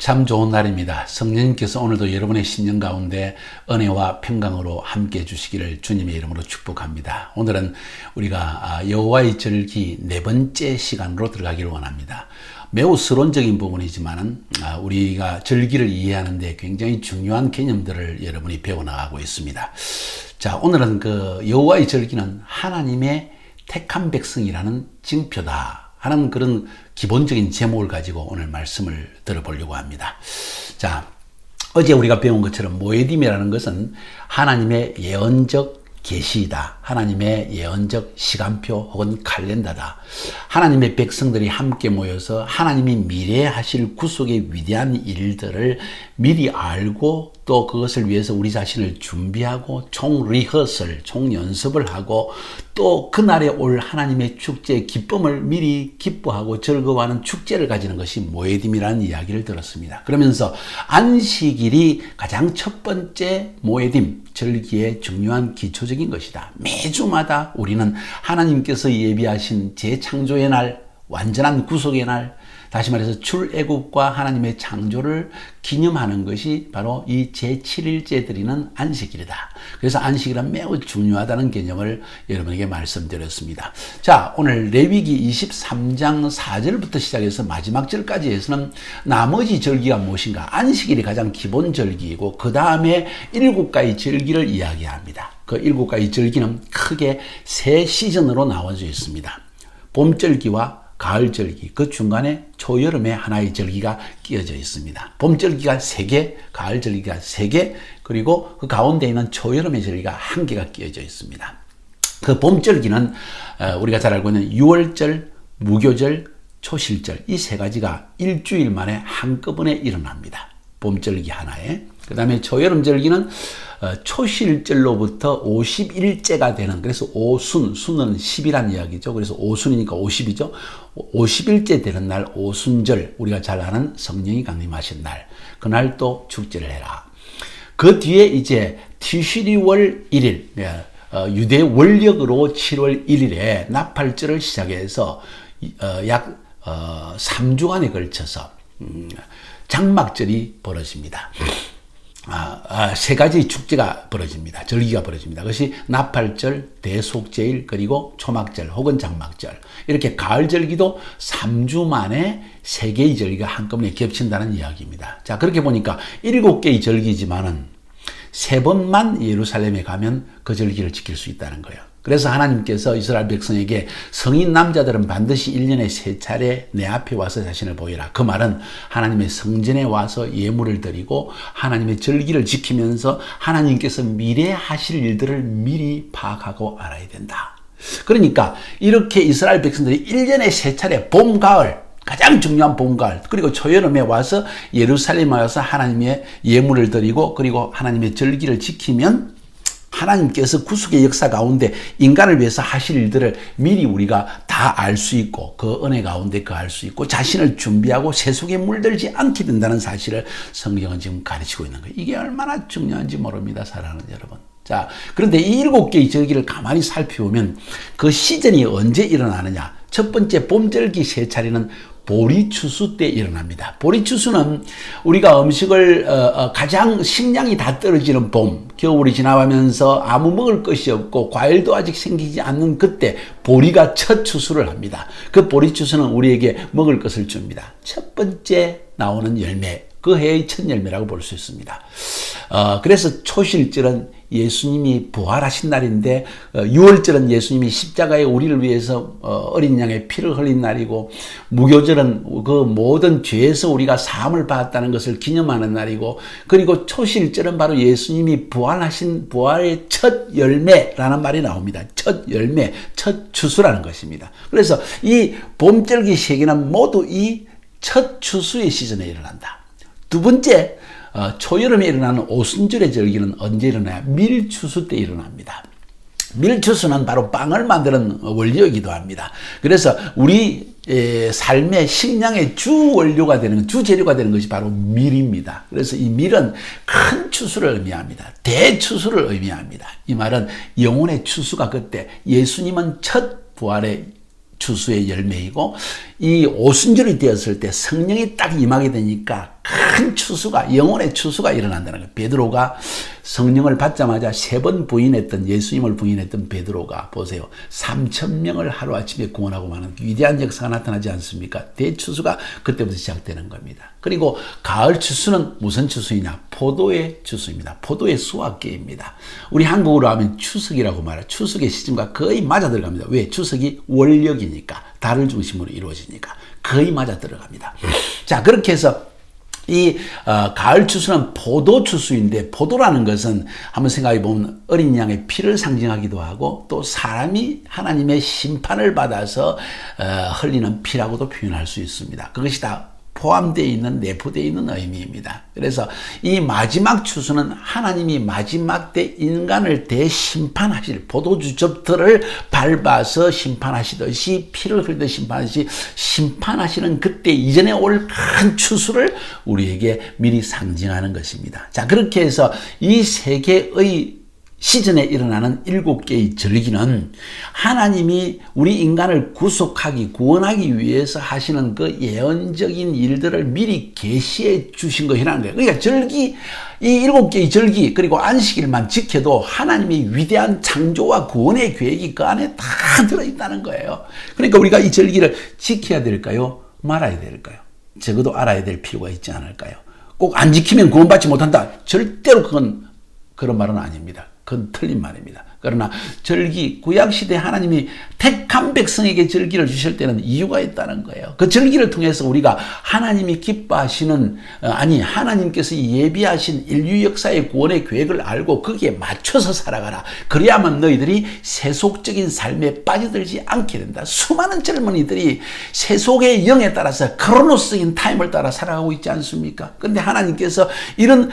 참 좋은 날입니다. 성령님께서 오늘도 여러분의 신년 가운데 은혜와 평강으로 함께 해주시기를 주님의 이름으로 축복합니다. 오늘은 우리가 여호와의 절기 네 번째 시간으로 들어가기를 원합니다. 매우 서론적인 부분이지만 우리가 절기를 이해하는 데 굉장히 중요한 개념들을 여러분이 배워나가고 있습니다. 자, 오늘은 그 여호와의 절기는 하나님의 택한 백성이라는 징표다 하는 그런 기본적인 제목을 가지고 오늘 말씀을 들어보려고 합니다. 자, 어제 우리가 배운 것처럼 모에딤이라는 것은 하나님의 예언적 계시이다. 하나님의 예언적 시간표 혹은 칼렌더다. 하나님의 백성들이 함께 모여서 하나님이 미래에 하실 구속의 위대한 일들을 미리 알고 또 그것을 위해서 우리 자신을 준비하고 총 리허설, 총 연습을 하고 또 그날에 올 하나님의 축제의 기쁨을 미리 기뻐하고 즐거워하는 축제를 가지는 것이 모에딤이라는 이야기를 들었습니다. 그러면서 안식일이 가장 첫 번째 모에딤, 절기의 중요한 기초적인 것이다. 매주마다 우리는 하나님께서 예비하신 재창조의 날, 완전한 구속의 날, 다시 말해서 출애굽과 하나님의 창조를 기념하는 것이 바로 이 제7일째 드리는 안식일이다. 그래서 안식일은 매우 중요하다는 개념을 여러분에게 말씀드렸습니다. 자, 오늘 레위기 23장 4절부터 시작해서 마지막 절까지 해서는 나머지 절기가 무엇인가, 안식일이 가장 기본 절기이고 그 다음에 7가지 절기를 이야기합니다. 그 7가지 절기는 크게 세 시즌으로 나눠져 있습니다. 봄절기와 가을절기, 그 중간에 초여름에 하나의 절기가 끼어져 있습니다. 봄절기가 3개, 가을절기가 3개, 그리고 그 가운데 있는 초여름의 절기가 1개가 끼어져 있습니다. 그 봄절기는 우리가 잘 알고 있는 유월절, 무교절, 초실절, 이 3가지가 일주일 만에 한꺼번에 일어납니다. 봄절기 하나에. 그 다음에 초여름절기는 초실절로부터 50일째가 되는, 그래서 오순, 순은 10이란 이야기죠. 그래서 오순이니까 50이죠. 50일째 되는 날 오순절, 우리가 잘 아는 성령이 강림하신 날, 그날 또 축제를 해라. 그 뒤에 이제 티슈리월 1일, 유대 원력으로 7월 1일에 나팔절을 시작해서 약 3주간에 걸쳐서 장막절이 벌어집니다. 3가지 축제가 벌어집니다. 절기가 벌어집니다. 그것이 나팔절, 대속제일, 그리고 초막절 혹은 장막절. 이렇게 가을절기도 3주 만에 3개의 절기가 한꺼번에 겹친다는 이야기입니다. 자, 그렇게 보니까 7개의 절기지만은 3번만 예루살렘에 가면 그 절기를 지킬 수 있다는 거예요. 그래서 하나님께서 이스라엘 백성에게 성인 남자들은 반드시 1년에 3차례 내 앞에 와서 자신을 보이라. 그 말은 하나님의 성전에 와서 예물을 드리고 하나님의 절기를 지키면서 하나님께서 미래에 하실 일들을 미리 파악하고 알아야 된다. 그러니까 이렇게 이스라엘 백성들이 1년에 3차례 봄, 가을, 가장 중요한 봄, 가을, 그리고 초여름에 와서 예루살렘에 와서 하나님의 예물을 드리고 그리고 하나님의 절기를 지키면 하나님께서 구속의 역사 가운데 인간을 위해서 하실 일들을 미리 우리가 다 알 수 있고 그 은혜 가운데 알 수 있고 자신을 준비하고 세속에 물들지 않게 된다는 사실을 성경은 지금 가르치고 있는 거예요. 이게 얼마나 중요한지 모릅니다, 사랑하는 여러분. 자, 그런데 이 7개의 절기를 가만히 살펴보면 그 시즌이 언제 일어나느냐. 첫 번째 봄절기 3차례는 보리추수 때 일어납니다. 보리추수는 우리가 음식을 가장 식량이 다 떨어지는 봄, 겨울이 지나가면서 아무 먹을 것이 없고 과일도 아직 생기지 않는 그때 보리가 첫 추수를 합니다. 그 보리추수는 우리에게 먹을 것을 줍니다. 첫 번째 나오는 열매, 그 해의 첫 열매라고 볼 수 있습니다. 그래서 초실절은 예수님이 부활하신 날인데, 유월절은 예수님이 십자가에 우리를 위해서 어린 양의 피를 흘린 날이고, 무교절은 그 모든 죄에서 우리가 사함을 받았다는 것을 기념하는 날이고, 그리고 초실절은 바로 예수님이 부활하신 부활의 첫 열매라는 말이 나옵니다. 첫 열매, 첫 추수라는 것입니다. 그래서 이 봄절기 3개는 모두 이 첫 추수의 시즌에 일어난다. 두 번째, 초여름에 일어나는 오순절의 절기는 언제 일어나요? 밀추수 때 일어납니다. 밀추수는 바로 빵을 만드는 원료이기도 합니다. 그래서 우리 삶의 식량의 주 원료가 되는, 주 재료가 되는 것이 바로 밀입니다. 그래서 이 밀은 큰 추수를 의미합니다. 대추수를 의미합니다. 이 말은 영혼의 추수가 그때, 예수님은 첫 부활의 추수의 열매이고, 이 오순절이 되었을 때 성령이 딱 임하게 되니까 큰 추수가, 영혼의 추수가 일어난다는 거예요. 베드로가 성령을 받자마자 3번 부인했던, 예수님을 부인했던 베드로가 보세요. 3,000명을 하루아침에 구원하고 마는 위대한 역사가 나타나지 않습니까? 대추수가 그때부터 시작되는 겁니다. 그리고 가을 추수는 무슨 추수이냐? 포도의 추수입니다. 포도의 수확기입니다. 우리 한국어로 하면 추석이라고 말해요. 추석의 시즌과 거의 맞아 들어갑니다. 왜? 추석이 월력이니까, 달을 중심으로 이루어지니까 거의 맞아 들어갑니다. 자, 그렇게 해서 이 가을 추수는 포도 추수인데, 포도라는 것은 한번 생각해 보면 어린 양의 피를 상징하기도 하고, 또 사람이 하나님의 심판을 받아서 흘리는 피라고도 표현할 수 있습니다. 그것이 다 포함되어 있는, 내포되어 있는 의미입니다. 그래서 이 마지막 추수는 하나님이 마지막 때 인간을 대심판하실, 포도주 즙들을 밟아서 심판하시듯이, 피를 흘리듯 심판하시듯이 심판하시는 그때 이전에 올 큰 추수를 우리에게 미리 상징하는 것입니다. 자, 그렇게 해서 이 세계의 시즌에 일어나는 7개의 절기는 하나님이 우리 인간을 구원하기 위해서 하시는 그 예언적인 일들을 미리 계시해 주신 것이라는 거예요. 그러니까 이 7개의 절기, 그리고 안식일만 지켜도 하나님의 위대한 창조와 구원의 계획이 그 안에 다 들어있다는 거예요. 그러니까 우리가 이 절기를 지켜야 될까요? 말아야 될까요? 적어도 알아야 될 필요가 있지 않을까요? 꼭 안 지키면 구원받지 못한다. 절대로 그런 말은 아닙니다. 그건 틀린 말입니다. 그러나 절기, 구약시대 하나님이 택한 백성에게 절기를 주실 때는 이유가 있다는 거예요. 그 절기를 통해서 우리가 하나님이 기뻐하시는, 하나님께서 예비하신 인류 역사의 구원의 계획을 알고 거기에 맞춰서 살아가라. 그래야만 너희들이 세속적인 삶에 빠져들지 않게 된다. 수많은 젊은이들이 세속의 영에 따라서 크로노스적인 타임을 따라 살아가고 있지 않습니까? 그런데 하나님께서 이런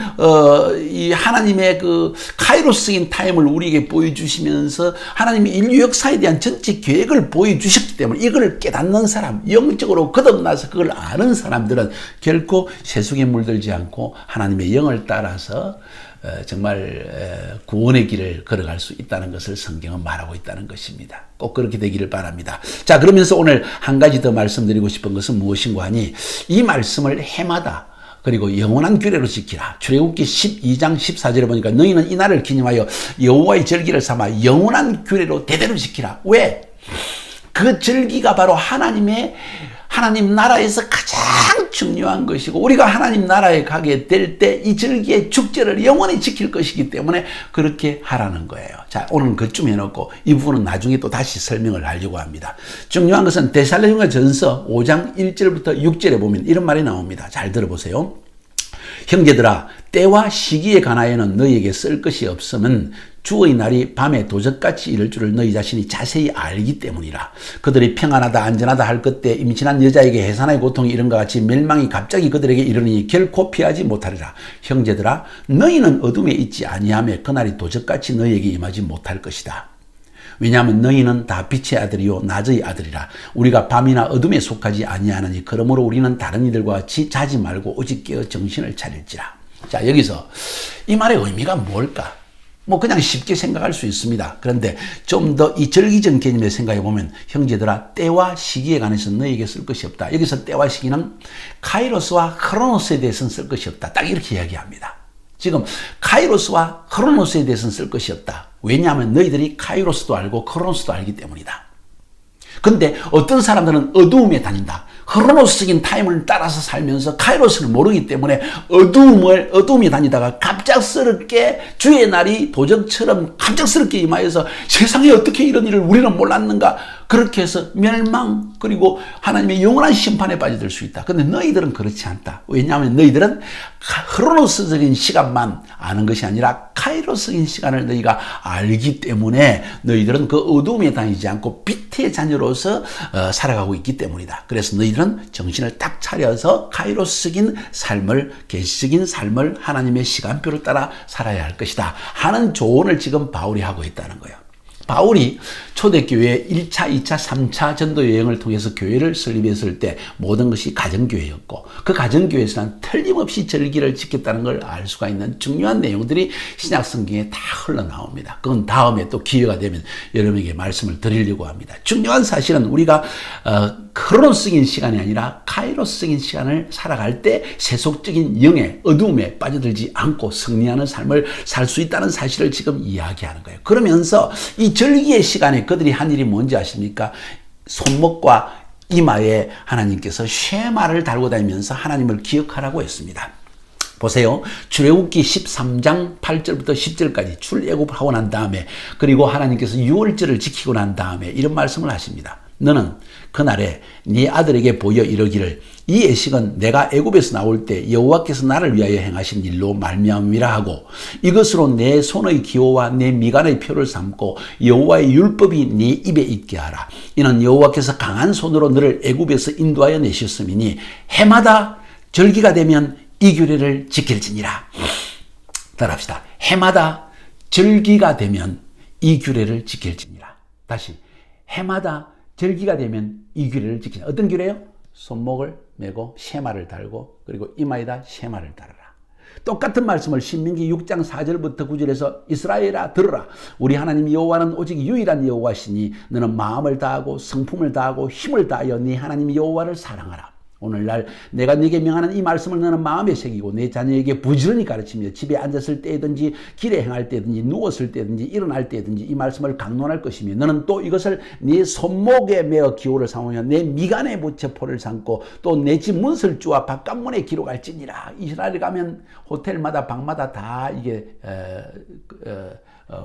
이 하나님의 그 카이로스적인 타임을 우리에게 보여주시면서 하나님이 인류 역사에 대한 전체 계획을 보여주셨기 때문에 이걸 깨닫는 사람, 영적으로 거듭나서 그걸 아는 사람들은 결코 세속에 물들지 않고 하나님의 영을 따라서 정말 구원의 길을 걸어갈 수 있다는 것을 성경은 말하고 있다는 것입니다. 꼭 그렇게 되기를 바랍니다. 자, 그러면서 오늘 한 가지 더 말씀드리고 싶은 것은 무엇인가 하니, 이 말씀을 해마다 그리고 영원한 규례로 지키라. 출애굽기 12장 14절에 보니까 너희는 이 날을 기념하여 여호와의 절기를 삼아 영원한 규례로 대대로 지키라. 왜? 그 절기가 바로 하나님 나라에서 가장 중요한 것이고, 우리가 하나님 나라에 가게 될 때 이 절기의 축제를 영원히 지킬 것이기 때문에 그렇게 하라는 거예요. 자, 오늘은 그쯤 해놓고 이 부분은 나중에 또 다시 설명을 하려고 합니다. 중요한 것은 데살로니가전서 5장 1절부터 6절에 보면 이런 말이 나옵니다. 잘 들어보세요. 형제들아, 때와 시기에 관하여는 너희에게 쓸 것이 없음은 주의 날이 밤에 도적같이 이를 줄을 너희 자신이 자세히 알기 때문이라. 그들이 평안하다 안전하다 할 그때 임신한 여자에게 해산의 고통이 이른과 같이 멸망이 갑자기 그들에게 이르니 결코 피하지 못하리라. 형제들아, 너희는 어둠에 있지 아니하며 그날이 도적같이 너희에게 임하지 못할 것이다. 왜냐하면 너희는 다 빛의 아들이요 낮의 아들이라. 우리가 밤이나 어둠에 속하지 아니하느니 그러므로 우리는 다른 이들과 같이 자지 말고 오직 깨어 정신을 차릴지라. 자, 여기서 이 말의 의미가 뭘까? 그냥 쉽게 생각할 수 있습니다. 그런데 좀 더 이 절기적 개념에 생각해 보면, 형제들아, 때와 시기에 관해서 너희에게 쓸 것이 없다. 여기서 때와 시기는 카이로스와 크로노스에 대해서는 쓸 것이 없다. 딱 이렇게 이야기합니다. 지금 카이로스와 크로노스에 대해서는 쓸 것이 없다. 왜냐하면 너희들이 카이로스도 알고 크로노스도 알기 때문이다. 근데 어떤 사람들은 어두움에 다닌다. 크로노스적인 타임을 따라서 살면서 카이로스를 모르기 때문에 어두움에 다니다가 갑작스럽게 주의 날이 도적처럼 갑작스럽게 임하여서 세상에 어떻게 이런 일을 우리는 몰랐는가, 그렇게 해서 멸망 그리고 하나님의 영원한 심판에 빠져들 수 있다. 근데 너희들은 그렇지 않다. 왜냐하면 너희들은 크로노스적인 시간만 아는 것이 아니라 카이로스적인 시간을 너희가 알기 때문에 너희들은 그 어두움에 다니지 않고 빛의 자녀로서 살아가고 있기 때문이다. 그래서 너희들은 정신을 딱 차려서 카이로스적인 삶을, 계시적인 삶을 하나님의 시간표를 따라 살아야 할 것이다 하는 조언을 지금 바울이 하고 있다는 거예요. 바울이 초대교회 1차, 2차, 3차 전도 여행을 통해서 교회를 설립했을 때 모든 것이 가정교회였고, 그 가정교회에서는 틀림없이 절기를 지켰다는 걸 알 수가 있는 중요한 내용들이 신약 성경에 다 흘러나옵니다. 그건 다음에 또 기회가 되면 여러분에게 말씀을 드리려고 합니다. 중요한 사실은 우리가 크로노스적인 시간이 아니라 카이로스적인 시간을 살아갈 때 세속적인 영의 어두움에 빠져들지 않고 승리하는 삶을 살 수 있다는 사실을 지금 이야기하는 거예요. 그러면서 이 절기의 시간에 그들이 한 일이 뭔지 아십니까? 손목과 이마에 하나님께서 쉐마를 달고 다니면서 하나님을 기억하라고 했습니다. 보세요. 출애굽기 13장 8절부터 10절까지 출애굽을 하고 난 다음에 그리고 하나님께서 유월절을 지키고 난 다음에 이런 말씀을 하십니다. 너는 그날에 네 아들에게 보여 이르기를 이 예식은 내가 애굽에서 나올 때 여호와께서 나를 위하여 행하신 일로 말미암음이라 하고 이것으로 내 손의 기호와 내 미간의 표를 삼고 여호와의 율법이 네 입에 있게 하라. 이는 여호와께서 강한 손으로 너를 애굽에서 인도하여 내셨음이니 해마다 절기가 되면 이 규례를 지킬지니라. 따라합시다. 해마다 절기가 되면 이 규례를 지킬지니라. 다시 해마다 절기가 되면 이 규례를 지키자. 어떤 규례요? 손목을 메고 쉐마를 달고 그리고 이마에다 쉐마를 달아라. 똑같은 말씀을 신명기 6장 4절부터 9절에서 이스라엘아 들으라. 우리 하나님 여호와는 오직 유일한 여호와시니 너는 마음을 다하고 성품을 다하고 힘을 다하여 네 하나님 여호와를 사랑하라. 오늘날 내가 네게 명하는 이 말씀을 너는 마음에 새기고 내 자녀에게 부지런히 가르치며 집에 앉았을 때든지 길에 행할 때든지 누웠을 때든지 일어날 때든지 이 말씀을 강론할 것이며 너는 또 이것을 네 손목에 메어 기호를 삼으며 내 미간에 붙여 포를 삼고 또 내 집 문설주와 바깥문에 기록할지니라. 이스라엘에 가면 호텔마다 방마다 다 이게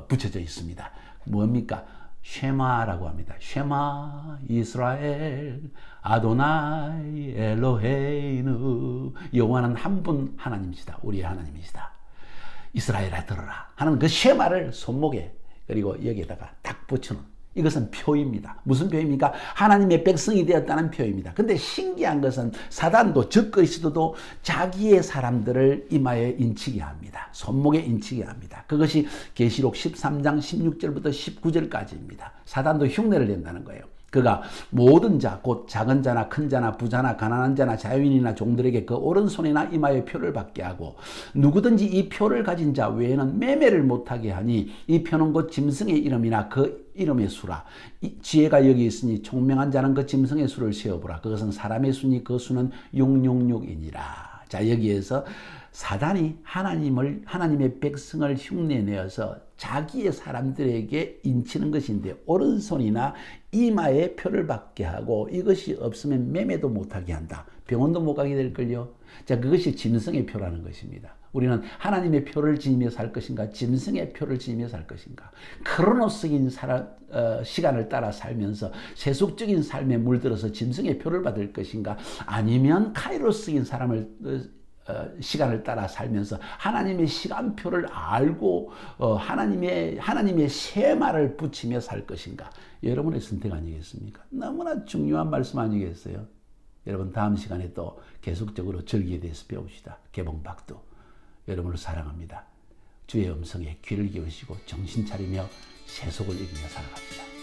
붙여져 있습니다. 뭡니까? 쉐마라고 합니다. 쉐마 이스라엘 아도나이 엘로헤이누. 여호와는 한 분 하나님이시다. 우리의 하나님이시다. 이스라엘아 들어라 하는 그 쉐마를 손목에 그리고 여기에다가 딱 붙여놓은 이것은 표입니다. 무슨 표입니까? 하나님의 백성이 되었다는 표입니다. 근데 신기한 것은 사단도 적 그리스도도 자기의 사람들을 이마에 인치게 합니다. 손목에 인치게 합니다. 그것이 계시록 13장 16절부터 19절까지입니다. 사단도 흉내를 낸다는 거예요. 그가 모든 자, 곧 작은 자나 큰 자나 부자나 가난한 자나 자유인이나 종들에게 그 오른손이나 이마에 표를 받게 하고 누구든지 이 표를 가진 자 외에는 매매를 못하게 하니 이 표는 곧 짐승의 이름이나 그 이름의 수라. 지혜가 여기 있으니 총명한 자는 그 짐승의 수를 세어보라. 그것은 사람의 수니 그 수는 666이니라. 자, 여기에서 사단이 하나님의 백성을 흉내내어서 자기의 사람들에게 인치는 것인데 오른손이나 이마에 표를 받게 하고 이것이 없으면 매매도 못하게 한다. 병원도 못 가게 될걸요. 자, 그것이 짐승의 표라는 것입니다. 우리는 하나님의 표를 지니며 살 것인가 짐승의 표를 지니며 살 것인가. 크로노스적인 시간을 따라 살면서 세속적인 삶에 물들어서 짐승의 표를 받을 것인가 아니면 카이로스적인 시간을 따라 살면서 하나님의 시간표를 알고 하나님의 쉐마를 붙이며 살 것인가. 여러분의 선택 아니겠습니까? 너무나 중요한 말씀 아니겠어요? 여러분 다음 시간에 또 계속적으로 절기에 대해서 배웁시다. 개봉박도 여러분을 사랑합니다. 주의 음성에 귀를 기울이시고 정신 차리며 세속을 이기며 살아갑시다.